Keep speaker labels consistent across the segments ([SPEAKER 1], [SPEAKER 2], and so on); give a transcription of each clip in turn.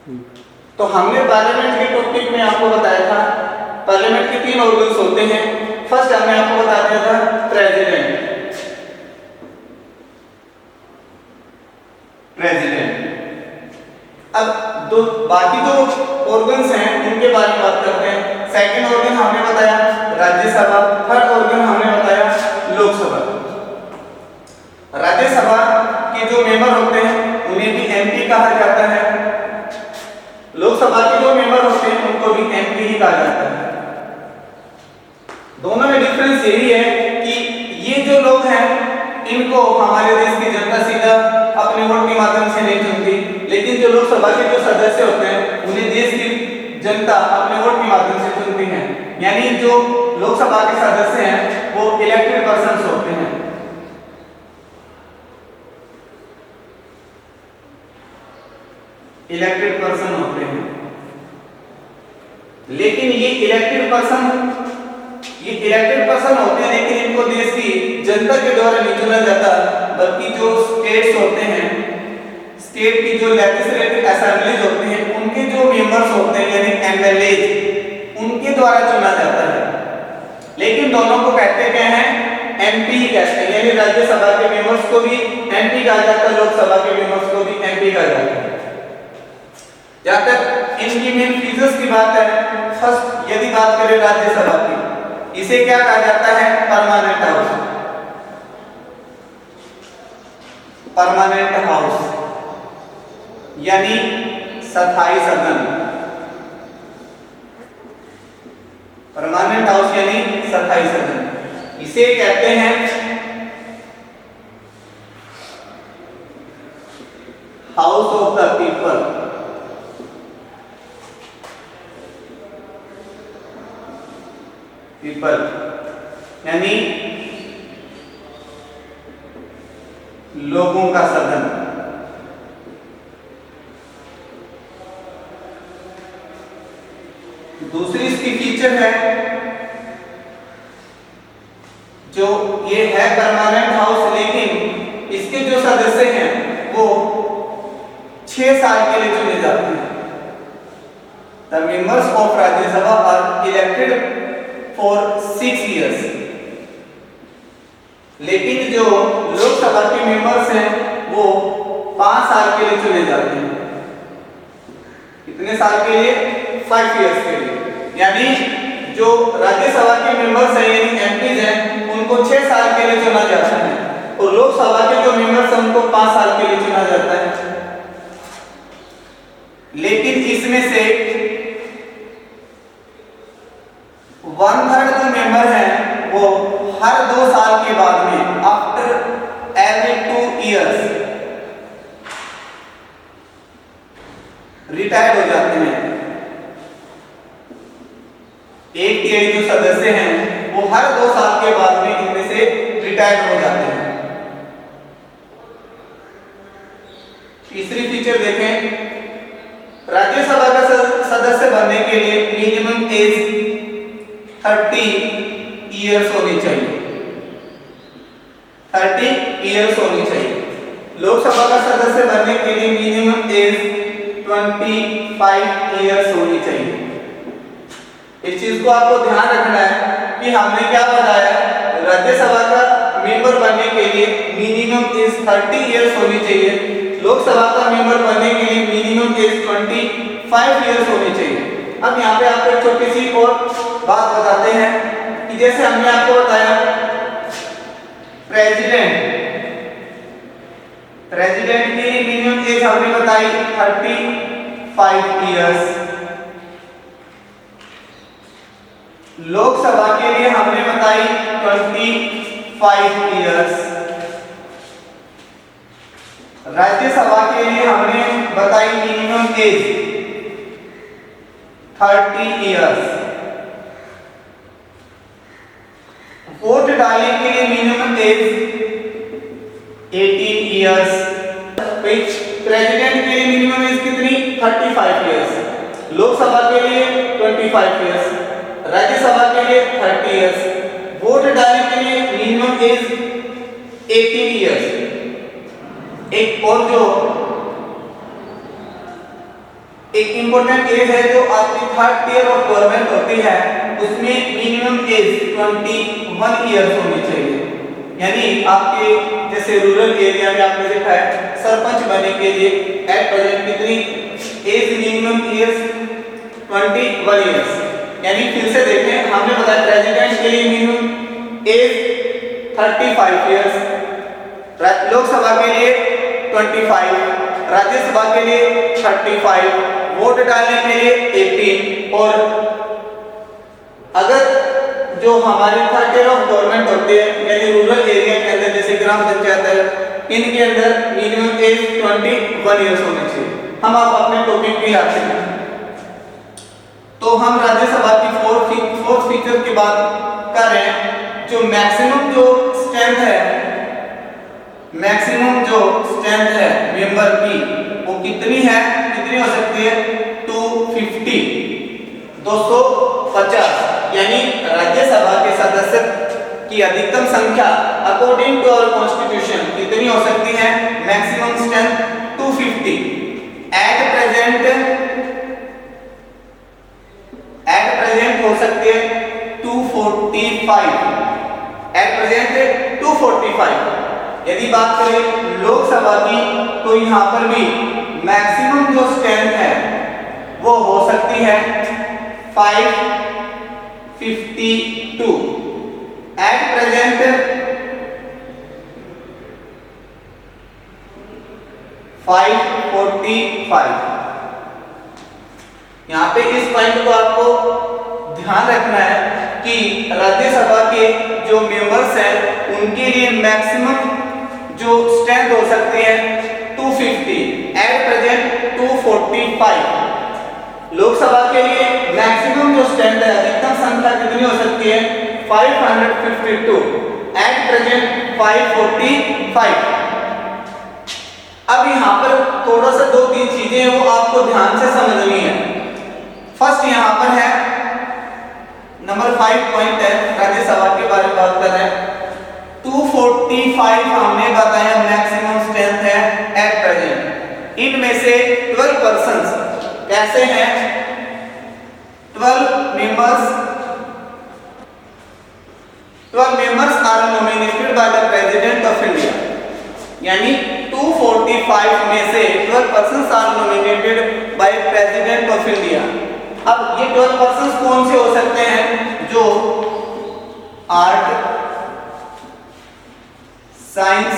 [SPEAKER 1] तो हमने पार्लियामेंट के टॉपिक में आपको बताया था पार्लियामेंट के 3 ऑर्गन्स होते हैं। फर्स्ट हमने आपको बता दिया था प्रेसिडेंट। अब दो बाकी जो ऑर्गन्स हैं उनके बारे में बात करते हैं। सेकंड ऑर्गन हमने बताया राज्यसभा, थर्ड ऑर्गन हमने बताया लोकसभा। राज्यसभा के जो मेंबर होते हैं उन्हें भी एमपी कहा जाता है, लोकसभा के जो मेंबर होते हैं उनको भी एमपी ही कहा जाता है। दोनों में डिफरेंस यही है कि ये जो लोग हैं इनको हमारे देश की जनता सीधा अपने वोट के माध्यम से नहीं चुनती, लेकिन जो लोकसभा के जो सदस्य होते हैं उन्हें देश की जनता अपने वोट के माध्यम से चुनती है। यानी जो लोकसभा के सदस्य हैं वो इलेक्टेड पर्सन्स होते हैं। इलेक्टेड पर्सन होते हैं, लेकिन ये इलेक्टेड पर्सन होते हैं, लेकिन इनको देश की जनता के द्वारा नहीं चुना जाता, बल्कि जो स्टेट्स होते हैं, स्टेट की जो लेजिस्लेटिव असेंबलीज होते हैं उनके जो मेंबर्स होते हैं यानी एमएलए, उनके द्वारा चुना जाता है। लेकिन दोनों को कहते क्या हैं, एमपी ही कहते हैं। यानी राज्यसभा के मेंबर्स को भी एमपी कहा जाता है, लोकसभा के मेंबर्स को भी एमपी कहा जाता है। जहां तक इनकी मेन फीचर्स की बात है, फर्स्ट यदि बात करें राज्यसभा की, इसे क्या कहा जाता है, परमानेंट हाउस। परमानेंट हाउस यानी स्थायी सदन। परमानेंट हाउस यानी स्थायी सदन। इसे कहते हैं house of the people. People यानी लोगों का सदन। दूसरी इसकी फीचर है, जो ये है परमानेंट हाउस, लेकिन इसके जो सदस्य हैं वो 6 साल के लिए चुने जाते हैं। The members of Rajya Sabha are elected for 6 years। लेकिन जो लोकसभा के मेंबर्स हैं वो 5 साल के लिए चुने जाते हैं। कितने साल के लिए, 5 years के लिए। यानी जो राज्यसभा के मेंबर्स हैं यानी एमपीज हैं उनको 6 साल के लिए चुना जाता है, और लोकसभा के जो मेंबर्स हैं उनको 5 साल के लिए चुना जाता है। लेकिन इसमें से 1/3 जो मेंबर हैं वो हर 2 साल के बाद में, आफ्टर एवरी 2 years रिटायर्ड हो जाते हैं। 1/3 जो सदस्य हैं वो हर 2 साल के बाद में इनमें से रिटायर्ड हो जाते हैं। तीसरी फीचर देखें, राज्यसभा का सदस्य बनने के लिए मिनिमम एज 30 years होनी चाहिए। 30 years होनी चाहिए। लोकसभा का सदस्य बनने के लिए मिनिमम एज 25 years होनी चाहिए। इस चीज को आपको ध्यान रखना है कि हमने क्या बताया, राज्यसभा का मेंबर बनने के लिए मिनिमम एज 30 years होनी चाहिए, लोकसभा का मेंबर बनने के लिए मिनिमम एज 25 years होनी चाहिए। अब यहाँ पे आपको एक छोटी सी और बात बताते हैं कि जैसे हमने आपको बताया प्रेसिडेंट की मिनिमम एज हमने बताई 35 years। लोकसभा के लिए हमने बताई 25 years। राज्यसभा के लिए हमने बताई मिनिमम एज 30 years। वोट डालने के लिए मिनिमम एज 18 years। प्रेसिडेंट के लिए मिनिमम एज कितनी, 35 years। लोकसभा के लिए 25 years, राज्यसभा के लिए 30 years। वोट डालने के लिए मिनिमम एज 18 years। एक और जो एक इंपॉर्टेंट एज है जो आपकी थर्ड टियर ऑफ गवर्नमेंट होती है, उसमें मिनिमम एज 21 इयर्स होनी चाहिए। यानी आपके जैसे रूरल एरिया में आपने देखा है सरपंच बनने के लिए एट प्रेजेंट कितनी एज मिनिमम इयर्स 21 इयर्स। यानी फिर से देखें, हमने बताया प्रेसिडेंट के लिए मिनिमम एज 35 इयर्स, लोकसभा के लिए 25, राज्यसभा के लिए 35, वोट डालने के लिए 18, और अगर जो हमारे थर्ड टियर ऑफ गवर्नमेंट होते हैं यानी रूरल एरिया के अंदर जैसे ग्राम पंचायत है, इनके अंदर मिनिमम एज 21 इयर्स होनी चाहिए। हम आप अपने टॉपिक पे आते हैं, तो हम राज्यसभा की फोर्थ फीचर की बात कर रहे हैं। जो मैक्सिमम जो स्ट्रेंथ है मेंबर की वो कितनी है, कितनी हो सकती है 250, यानी राज्यसभा के सदस्य की अधिकतम संख्या अकॉर्डिंग टू आवर कॉन्स्टिट्यूशन कितनी हो सकती है, मैक्सिमम स्ट्रेंथ 250। एट प्रेजेंट हो सकती है 245, एट प्रेजेंट 245। यदि बात करें लोकसभा की तो यहां पर भी मैक्सिमम जो स्ट्रेंथ है वो हो सकती है 552, एट प्रेजेंट 545। यहां पे इस पॉइंट को आपको ध्यान रखना है कि राज्यसभा के जो मेंबर्स हैं उनके लिए मैक्सिमम जो स्ट्रेंथ हो सकती है 250, एट प्रेजेंट 245। लोकसभा के लिए मैक्सिमम जो स्ट्रेंथ है अधिकतम संख्या कितनी हो सकती है 552, एट प्रेजेंट 545। अब यहाँ पर थोड़ा सा 2-3 चीजें हैं वो आपको ध्यान से समझनी है। फर्स्ट यहाँ पर है नंबर 5 पॉइंट है, राज्यसभा के बारे में बात कर रहे हैं। 245 हमने बताया मैक्सिमम स्ट्रेंथ है एट प्रेजेंट। इनमें से 12 पर्संस कैसे हैं, 12 members are nominated by the president of India. यानी 245 में से 12 persons are nominated by president of India. अब ये 12 पर्संस कौन से हो सकते हैं, जो art, science,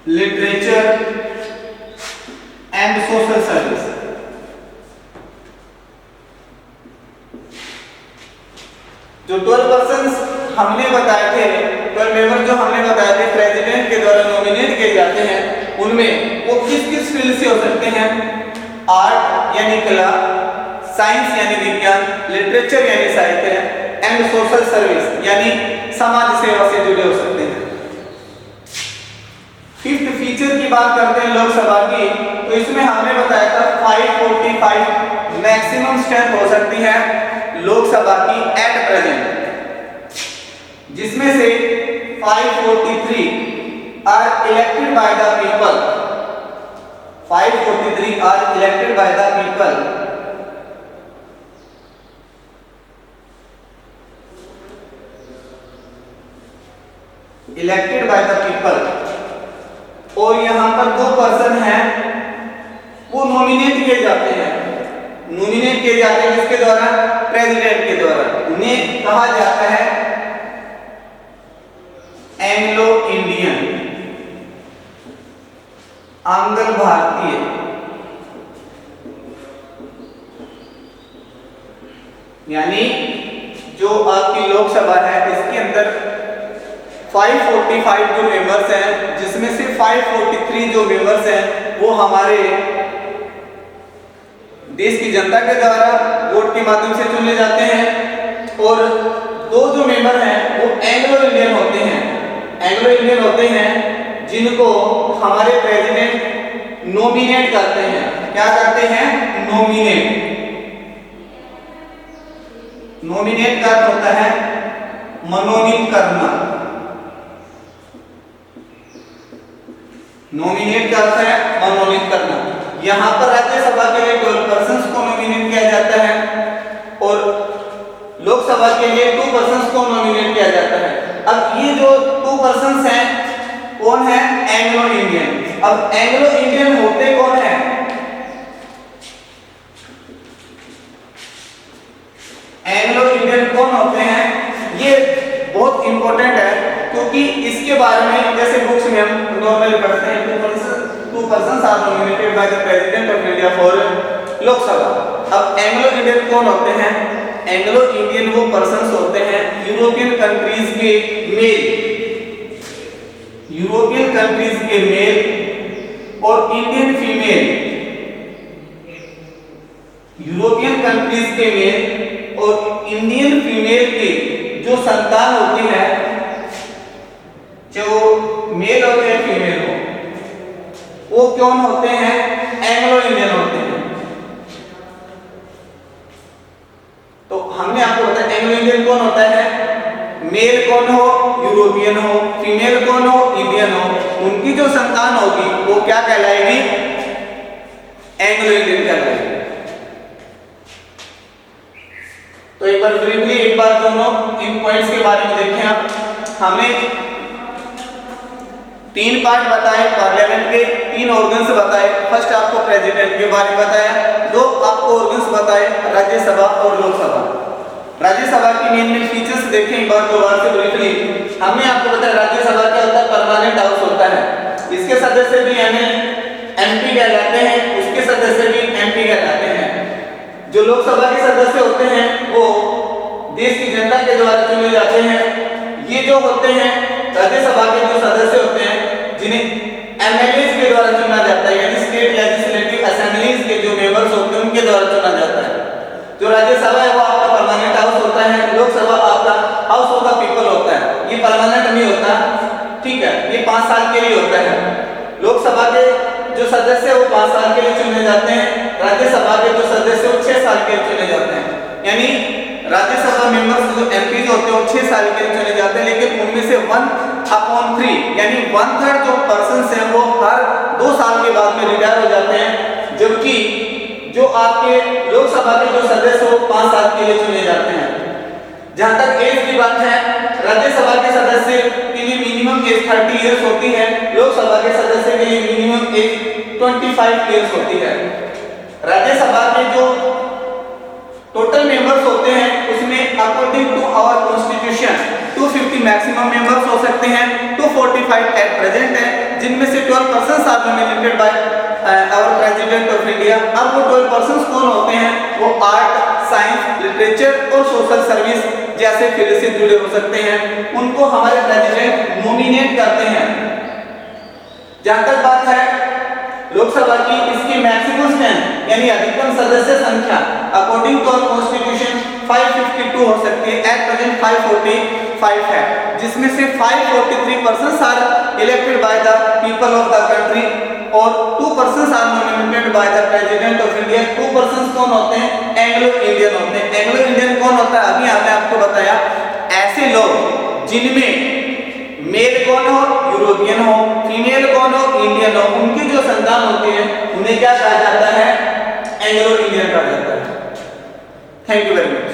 [SPEAKER 1] literature and social service. जो 12 पर्संस हमने बताए थे, 12 मेंबर जो हमने बताए थे प्रेसिडेंट के द्वारा नॉमिनेट किए जाते हैं, उनमें वो किस किस फील्ड से हो सकते हैं, आर्ट यानी कला, साइंस यानी विज्ञान, लिटरेचर यानी साहित्य एंड सोशल सर्विस यानी समाज सेवा से जुड़े हो सकते हैं। फिफ्थ फीचर की बात करते हैं लोकसभा की, तो इसमें हमने बताया था 545 मैक्सिमम स्ट्रेंथ हो सकती है लोकसभा की एट प्रेजेंट, जिसमें से 543 are elected by the people. 543 are elected by the people. Elected by the people. और यहां पर 2 पर्सन हैं वो नॉमिनेट किए जाते हैं। नॉमिनेट किए जाते हैं किसके द्वारा, प्रेसिडेंट के द्वारा। उन्हें कहा जाता है एंग्लो इंडियन, आंग्ल भारतीय। यानी जो आपकी लोकसभा है इसके अंदर 545 जो मेंबर्स हैं, जिसमें से 543 जो मेंबर्स हैं वो हमारे देश की जनता के द्वारा वोट के माध्यम से चुने जाते हैं, और 2 जो मेंबर हैं वो एंग्लो इंडियन होते हैं। एंग्लो इंडियन होते हैं जिनको हमारे प्रेसिडेंट नॉमिनेट करते हैं। क्या करते हैं, नॉमिनेट। नॉमिनेट का होता है मनोनीत करना। नॉमिनेट का अर्थ है मनोनीत करना। यहाँ पर राज्यसभा के लिए 12 पर्सन्स को नॉमिनेट किया जाता है और लोकसभा के लिए 2 पर्सन्स को नॉमिनेट किया जाता है। अब ये जो 2 पर्सन्स हैं कौन है? Anglo Indian. अब एंग्लो इंडियन होते कौन है? एंग्लो इंडियन कौन होते हैं? ये बहुत इंपॉर्टेंट है क्योंकि इसके बारे में जैसे बुक्स में हम नॉर्मली पढ़ते हैं 2 persons are nominated by the president of India for Lok Sabha. अब एंग्लो इंडियन कौन होते हैं? एंग्लो इंडियन वो पर्सन्स होते हैं यूरोपियन कंट्रीज के मेल, यूरोपियन कंट्रीज के मेल और इंडियन फीमेल, यूरोपियन कंट्रीज के मेल और इंडियन फीमेल की जो संतान होती है, जो मेल होते हैं फीमेल हो, वो कौन होते हैं? एंग्लो इंडियन होते हैं। तो हमने आपको बताया एंग्लो इंडियन कौन होता है? मेल कौन हो? यूरोपियन हो। फीमेल कौन हो? इंडियन हो। उनकी जो संतान होगी वो क्या कहलाएगी? एंग्लो इंडियन कहलाएगी। तो एक बार ब्रीफली एक बार दोनों इन पॉइंट्स के बारे में देखें। आप हमने 3 पार्ट बताए पार्लियामेंट के, 3 ऑर्गन्स बताए। फर्स्ट आपको प्रेसिडेंट के बारे में बताया, 2 आपको ऑर्गन्स बताए राज्यसभा और लोकसभा। राज्यसभा की मेन फीचर्स देखें एक बार 2 बार से ब्रीफली। हमने आपको बताया राज्यसभा क्या होता है? परमानेंट हाउस होता है। इसके सदस्य भी एमपी कहलाते हैं, उसके सदस्य भी एमपी कहलाते हैं। जो लोकसभा के सदस्य होते हैं वो देश की जनता के द्वारा चुने जाते हैं। ये जो होते हैं राज्यसभा के जो सदस्य होते हैं जिन्हें एमएलएस के द्वारा चुना जाता है, यानी स्टेट लेजिस्लेटिव असेंबलीज के जो मेंबर्स होते हैं उनके द्वारा चुना जाता है। जो राज्यसभा है वो आपका परमानेंट हाउस होता है, लोकसभा आपका हाउस ऑफ द पीपल होता है। ये परमानेंट नहीं होता, ठीक है, ये 5 साल के लिए होता है। लोकसभा के जो सदस्य वो 5 साल के लिए चुने जाते हैं, राज्यसभा के जो सदस्य वो 6 साल के लिए चुने जाते हैं। यानी राज्यसभा मेंबर्स जो एमपीज होते हैं वो 6 साल के लिए चुने जाते हैं, लेकिन उनमें से 1/3 यानी 1/3 जो पर्सन्स हैं वो हर 2 साल के बाद में रिटायर हो जाते हैं, जबकि जो आपके लोकसभा के जो सदस्य वो 5 साल के लिए चुने जाते हैं। जहां तक एज की बात है, राज्यसभा के सदस्य के लिए मिनिमम एज 30 इयर्स होती है, लोकसभा के सदस्य के लिए मिनिमम एज 25 इयर्स होती है। राज्यसभा के जो टोटल मेंबर्स होते हैं उसमें according to our constitution 250 maximum members हो सकते हैं, 245 एट प्रेजेंट है, जिनमें से 12 persons are nominated by our president of India. अब वो 12 पर्सन्स कौन होते हैं? वो आर्ट, साइंस, लिटरेचर और सोशल सर्विस जैसे फील्ड से जुड़े हो सकते हैं। उनको हमारे प्रेसिडेंट नॉमिनेट करते हैं। जहां तक बात है लोकसभा की, इसकी मैक्सिमम स्ट्रेंथ यानी अधिकतम सदस्य संख्या अकॉर्डिंग टू कॉन्स्टिट्यूशन 552 हो सकती है। एट प्रेजेंट 545 है, जिसमें से 543 persons are elected by the people of the country और 2 persons are nominated by the president of India. 2 persons कौन होते हैं? एंग्लो इंडियन होते हैं। एंग्लो इंडियन कौन होता है? अभी हमने आपको बताया ऐसे लोग जिनमें मेल कौन हो? यूरोपियन हो। फीमेल कौन हो? इंडियन हो। उनकी जो संतान होती है उन्हें क्या कहा जाता है? एंग्लो इंडियन कहा जाता है। Thank you very much.